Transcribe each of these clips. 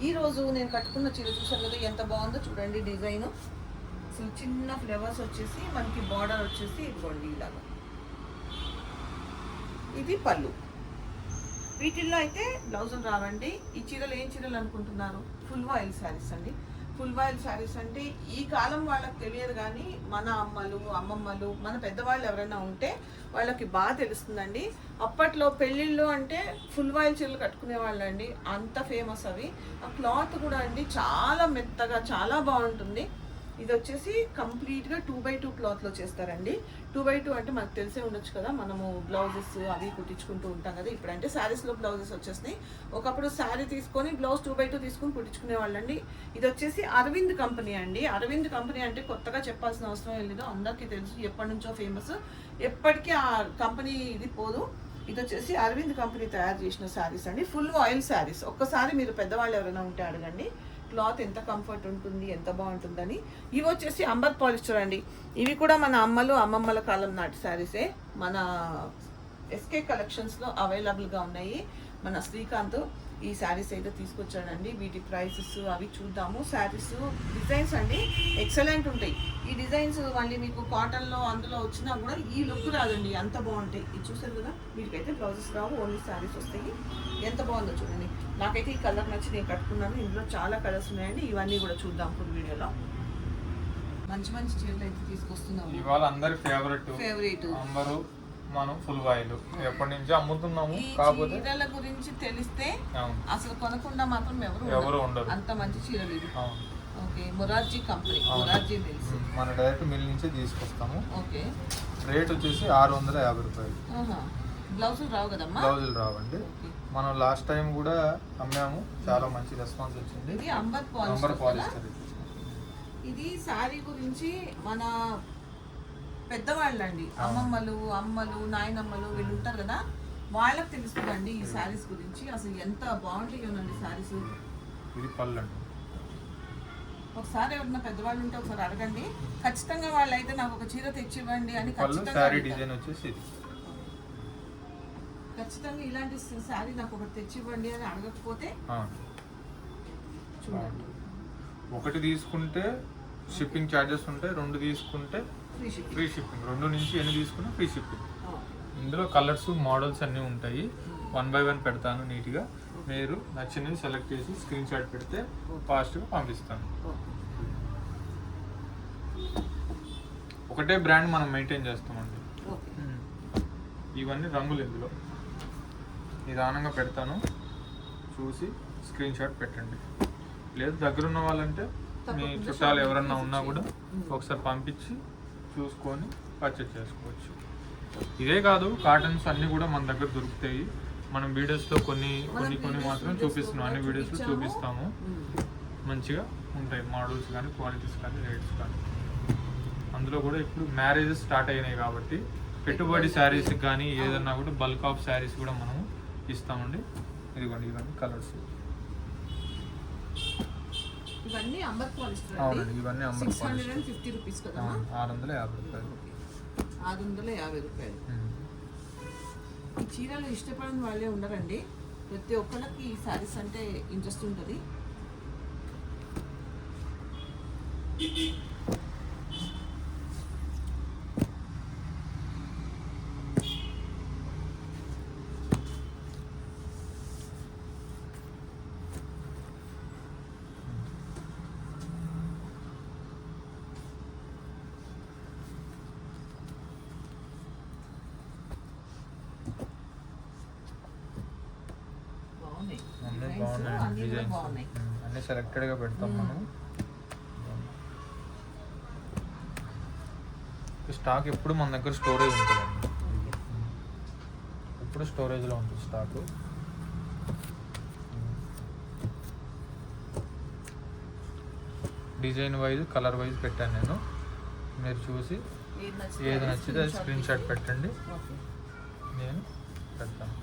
ఈరోజు నేను కట్టుకున్న చీర చూసారు కదా ఎంత బాగుందో చూడండి. డిజైన్ అసలు చిన్న ఫ్లవర్స్ వచ్చేసి మనకి బార్డర్ వచ్చేసి ఇదిగోండి ఇలాగా. ఇది పళ్ళు. వీటిల్లో అయితే బ్లౌజులు రావండి. ఈ చీరలు ఏం చీరలు అనుకుంటున్నారు? ఫుల్ వాయిల్ శారీస్ అండి. ఫుల్ వాయిల్ శారీస్ అంటే ఈ కాలం వాళ్ళకి తెలియదు, కానీ మన అమ్మలు అమ్మమ్మలు మన పెద్దవాళ్ళు ఎవరైనా ఉంటే వాళ్ళకి బాగా తెలుస్తుందండి. అప్పట్లో పెళ్ళిళ్ళు అంటే ఫుల్ వాయిల్ చీరలు కట్టుకునే వాళ్ళండి, అంత ఫేమస్ అవి. ఆ క్లాత్ కూడా అండి చాలా మెత్తగా చాలా బాగుంటుంది. ఇది వచ్చేసి కంప్లీట్గా 2x2 క్లాత్లో చేస్తారండి. 2x2 అంటే మనకు తెలిసే ఉండొచ్చు కదా, మనము బ్లౌజెస్ అవి కుట్టించుకుంటూ ఉంటాం కదా. ఇప్పుడంటే శారీస్లో బ్లౌజెస్ వచ్చేసినాయి. ఒకప్పుడు శారీ తీసుకొని బ్లౌజ్ 2x2 తీసుకొని కుట్టించుకునే వాళ్ళండి. ఇది వచ్చేసి అరవింద్ కంపెనీ అండి. అరవింద్ కంపెనీ అంటే కొత్తగా చెప్పాల్సిన అవసరం ఏం లేదు, అందరికీ తెలుసు, ఎప్పటి నుంచో ఫేమస్, ఎప్పటికీ ఆ కంపెనీ ఇది పోదు. ఇది వచ్చేసి అరవింద్ కంపెనీ తయారు చేసిన శారీస్ అండి, ఫుల్ ఆయిల్ శారీస్. ఒక్కసారి మీరు పెద్దవాళ్ళు ఎవరైనా ఉంటే అడగండి, క్లాత్ ఎంత కంఫర్ట్ ఉంటుంది, ఎంత బాగుంటుందని. ఇవి వచ్చేసి అంబర్ పాలిస్టర్ అండి. ఇవి కూడా మన అమ్మలు అమ్మమ్మల కాలం నాటి శారీసే. మన ఎస్కే కలెక్షన్స్లో అవైలబుల్గా ఉన్నాయి. మన శ్రీకాంత్ ఈ శారీస్ అయితే తీసుకొచ్చాడండి. వీటి ప్రైసెస్ అవి చూద్దాము. శారీస్ డిజైన్స్ అండి ఎక్సలెంట్ ఉంటాయి. ఈ డిజైన్స్ మళ్ళీ మీకు కాటన్లో అందులో వచ్చినా కూడా ఈ లుక్ రాదండి, అంత బాగుంటాయి. ఇది చూసారు కదా, వీటికైతే బ్లౌజెస్ రావు, ఓన్లీ శారీస్ వస్తాయి. ఎంత బాగుందో చూడండి. నాకైతే ఈ కలర్ నచ్చి నేను కట్టుకున్నాను. ఇందులో చాలా కలర్స్ ఉన్నాయండి. ఇవన్నీ కూడా చూద్దాం ఫుల్ వీడియోలో. మంచి మంచి చీరలు అయితే తీసుకొస్తున్నాము. ఇవాళ అందరి ఫేవరెట్ అంబరు, మనం ఫుల్ వాయిల్ ఎప్పటి నుంచో అమ్ముతున్నాము. కాకపోతే చీరల గురించి తెలిస్తే అసలు కొనకుండా మాత్రం ఎవరు ఉండరు. అంత మంచి చీరలు ఇది. Okay, Morarji company, Morarji mills. మన డైరెక్ట్ మిల్ నుంచే తీసుకొస్తాము. ఓకే, రేట్ వచ్చేసి 650 రూపాయలు. బ్లౌజులు రావు కదమ్మా? బ్లౌజులు రావండి. మనం లాస్ట్ టైం కూడా అమ్మాము, చాలా మంచి రెస్పాన్స్ వచ్చింది. ఇది అంబర్ పాలిస్టర్. ఇది శారీ గురించి మన పెద్దవాళ్ళండి, అమ్మమ్మలు అమ్మలు నాయనమ్మలు వీళ్ళు ఉంటారు కదా, వాళ్ళకి తెలుస్తుందండి ఈ శారీస్ గురించి. అసలు ఎంత బాగుంటాయోనండి శారీస్. ఇది పళ్ళు అండి. ఒకసారి ఎవరన్నా పెద్దవాళ్ళు ఉంటే ఒకసారి అడగండి. ఖచ్చితంగా వాళ్ళు అయితే నాకు ఒక చీర తెచ్చివ్వండి అని ఖచ్చితంగా ఇలాంటి శారీ నాకు ఒకటి తెచ్చివ్వండి అని అడగకపోతే చూడండి. ఒకటి తీసుకుంటే షిప్పింగ్ ఛార్జెస్ ఉంటాయి, 2 తీసుకుంటే ఫ్రీ షిప్పింగ్, 2 నుంచి 8 తీసుకున్నా ఫ్రీ షిప్పింగ్. ఇందులో కలర్స్ మోడల్స్ అన్నీ ఉంటాయి. 1 by 1 పెడతాను నీట్గా. మీరు నచ్చినవి సెలెక్ట్ చేసి స్క్రీన్ షాట్ పెడితే ఫాస్ట్గా పంపిస్తాను. ఒకటే బ్రాండ్ మనం మెయింటైన్ చేస్తామండి. ఇవన్నీ రంగులు ఇందులో నిదానంగా పెడతాను, చూసి స్క్రీన్ షాట్ పెట్టండి. లేదు దగ్గరున్న వాళ్ళంటే మీ చుట్టాలు ఎవరన్నా ఉన్నా కూడా ఒకసారి పంపించి చూసుకొని పర్చేస్ చేసుకోవచ్చు. ఇదే కాదు, కాటన్స్ అన్నీ కూడా మన దగ్గర దొరుకుతాయి. మనం వీడియోస్లో కొన్ని మాత్రం చూపిస్తున్నాం, అన్ని వీడియోస్లో చూపిస్తాము. మంచిగా ఉంటాయి మోడల్స్ కానీ, క్వాలిటీస్ కానీ, రేట్స్ కానీ. అందులో కూడా ఇప్పుడు మ్యారేజెస్ స్టార్ట్ అయినాయి కాబట్టి పెట్టుబడి శారీస్కి కానీ ఏదన్నా కూడా బల్క్ ఆఫ్ శారీస్ కూడా మనం ఇస్తామండి. ఇదిగోండి, ఇవన్నీ కలర్స్. ఇవన్నీ అంబర్ పాలిస్టర్. అవునండి, ఇవన్నీ అంబర్ పాలిస్టర్. 650 రూపీస్ కదా? 650 రూపాయలు. 650 రూపాయలు. ఈ చీరలు ఇష్టపడని వాళ్ళే ఉండరండి. ప్రతి ఒక్కరికి ఈ శారీస్ అంటే ఇంట్రెస్ట్ ఉంటుంది. అన్ని సెలెక్టెడ్గా పెడతాం మనం. స్టాక్ ఎప్పుడు మన దగ్గర స్టోరేజ్ ఉంటుందండి, ఎప్పుడు స్టోరేజ్లో ఉంటుంది stock. Design wise colour wise పెట్టాను నేను. మీరు చూసి ఏది నచ్చితే స్క్రీన్ షాట్ పెట్టండి, నేను పెడతాను.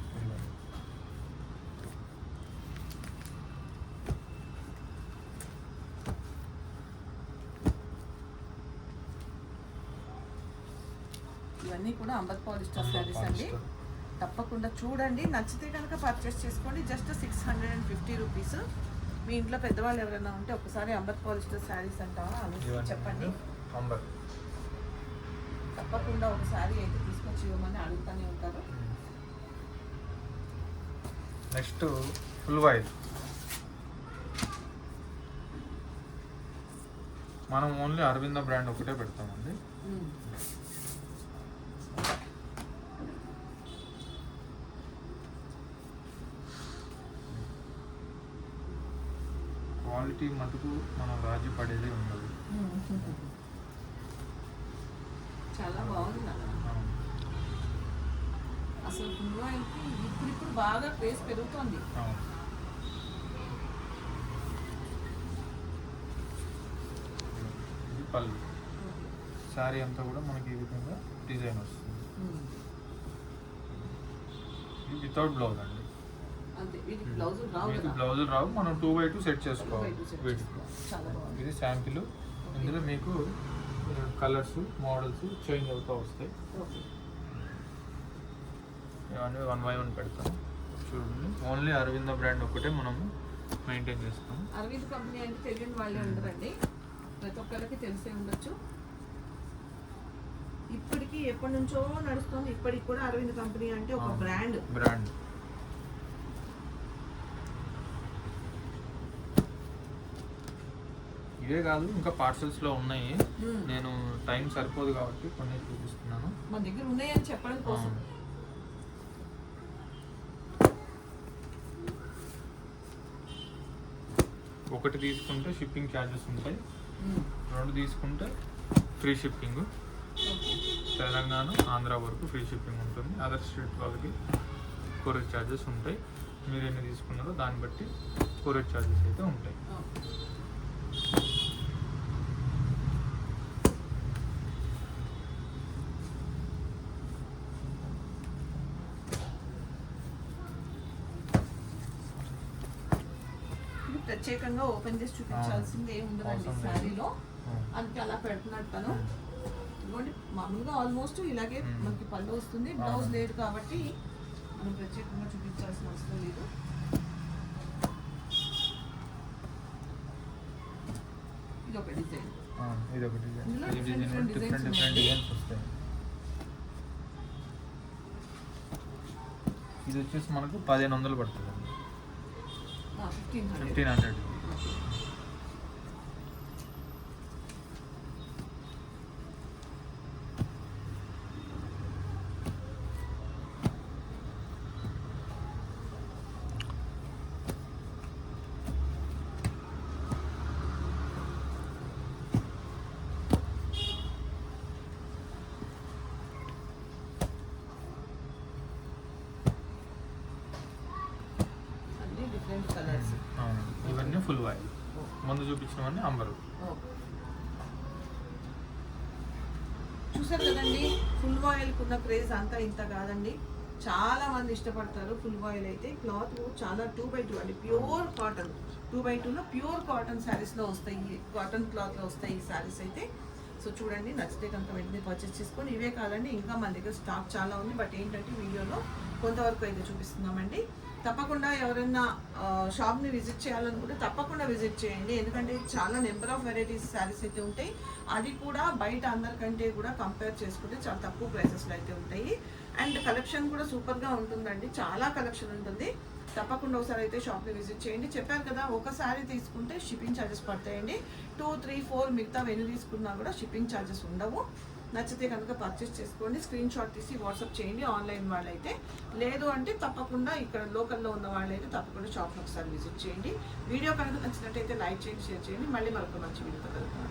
ఇవన్నీ కూడా అంబర్ పాలిస్టర్ శారీస్ అండి. తప్పకుండా చూడండి, నచ్చితే కనుక పర్చేస్ చేసుకోండి. Just 650 rupees. మీ ఇంట్లో పెద్దవాళ్ళు ఎవరైనా ఉంటే ఒకసారి అంబర్ పాలిస్టర్ శారీస్ అంటావా అని చెప్పండి. అంబర్ తప్పకుండా ఒక శారీ అయితే తీసుకొచ్చి ఇవ్వమని అడుగుతూనే ఉంటారు. Next full white. మనం ఓన్లీ అరవింద బ్రాండ్ ఒకటే పెడతామండి. క్వాలిటీ మటుకు మనం రాజీ పడేది ఉండదు. చాలా బాగుంది అన్న. అసలు ఫుల్ ఆయిల్కి ఇప్పుడు బాగా ప్రైస్ పెరుగుతుంది. ఇది పళ్ళు. శారీ అంతా కూడా మనకి ఈ విధంగా డిజైన్ వస్తుంది. ఇది వితౌట్ బ్లౌజ్ అండి. బ్లౌజులు రావు, మనం 2x2 సెట్ చేసుకోవాలి వీటికి. ఇది శాంపిల్. ఇందులో మీకు కలర్స్ మోడల్స్ చేంజ్ అవుతూ వస్తాయి. ఇవన్నీ 1x1 పెడతాం. చూడండి, ఓన్లీ అరవింద బ్రాండ్ ఒకటే మనం మెయింటైన్ చేస్తాం. అరవింద్ కంపెనీ అంటే తెలియని వాళ్ళే ఉండరండి, ప్రతి ఒక్కరికి తెలిసే ఉండొచ్చు. ఇప్పటికి ఎప్పటి నుంచో నడుస్తుంది. ఇప్పటికి కూడా అరవింద్ కంపెనీ అంటే ఒక బ్రాండ్. ఇవే కాదు, ఇంకా పార్సల్స్ లో ఉన్నాయి. నేను టైం సరిపోదు కాబట్టి కొన్ని చూపిస్తున్నాను. మన దగ్గర ఉన్నాయని చెప్పడం కోసం. ఒకటి తీసుకుంటే షిప్పింగ్ ఛార్జెస్ ఉంటాయి, 2 తీసుకుంటే ఫ్రీ షిప్పింగ్. తెలంగాణ ఆంధ్ర వరకు ఫ్రీ షిప్పింగ్ ఉంటుంది. అదర్ స్టేట్ వాళ్ళకి కొరియర్ ఛార్జెస్ ఉంటాయి. మీరు ఎన్ని తీసుకున్నారో దాన్ని బట్టి కొరియర్ ఛార్జెస్ అయితే ఉంటాయి. ప్రత్యేకంగా ఓపెన్ చేసి చూపించాల్సింది ఏమి ఉండదండి శారీలో, అందుకే అలా పెడుతున్నట్టు. ఇదిగోండి, మామూలుగా ఆల్మోస్ట్ ఇలాగే మనకి పళ్ళు వస్తుంది. బ్లౌజ్ లేదు కాబట్టి మనం ప్రత్యేకంగా చూపించాల్సిన అవసరం లేదు. ఇది ఒక డిజైన్. డిఫరెంట్ డిజైన్స్ వస్తాయి. ఇది వచ్చేసి మనకు 1500 పడుతుంది. 1500. ఇవన్నీ ఫుల్ వైట్. ముందు చూపించినవన్నీ అంబరు. చూసారు కదండి, ఫుల్ ఆయిల్ కున్న క్రేజ్ అంతా ఇంత కాదండి. చాలా మంది ఇష్టపడతారు ఫుల్ ఆయిల్ అయితే. క్లాత్ చాలా 2x2 అండి, ప్యూర్ కాటన్. 2x2లో ప్యూర్ కాటన్ శారీస్లో వస్తాయి, కాటన్ క్లాత్లో వస్తాయి ఈ శారీస్ అయితే. సో చూడండి, నచ్చితే కనుక వెంటనే పర్చేస్ చేసుకొని. ఇవే కాదండి, ఇంకా మన దగ్గర స్టాక్ చాలా ఉంది. బట్ ఏంటంటే వీడియోలో కొంతవరకు అయితే చూపిస్తున్నామండి. తప్పకుండా ఎవరైనా షాప్ని విజిట్ చేయాలనుకుంటే తప్పకుండా విజిట్ చేయండి. ఎందుకంటే చాలా నెంబర్ ఆఫ్ వెరైటీస్ శారీస్ అయితే ఉంటాయి. అది కూడా బయట అందరికంటే కూడా కంపేర్ చేసుకుంటే చాలా తక్కువ ప్రైసెస్లో అయితే ఉంటాయి. అండ్ కలెక్షన్ కూడా సూపర్గా ఉంటుందండి, చాలా కలెక్షన్ ఉంటుంది. తప్పకుండా ఒకసారి అయితే షాప్ని విజిట్ చేయండి. చెప్పారు కదా, ఒక శారీ తీసుకుంటే షిప్పింగ్ ఛార్జెస్ పడతాయండి. 2, 3, 4 మిగతా ఎన్ని తీసుకున్నా కూడా షిప్పింగ్ ఛార్జెస్ ఉండవు. నచ్చితే కనుక పర్చేస్ చేసుకోండి. స్క్రీన్ షాట్ తీసి వాట్సాప్ చేయండి ఆన్లైన్ వాళ్ళైతే. లేదు అంటే తప్పకుండా ఇక్కడ లోకల్లో ఉన్న వాళ్ళైతే తప్పకుండా షాప్ని ఒకసారి విజిట్ చేయండి. వీడియో కనుక నచ్చినట్టయితే లైక్ చేయండి, షేర్ చేయండి. మళ్ళీ మరొక మంచి వీడియోతో కలుగుతాం.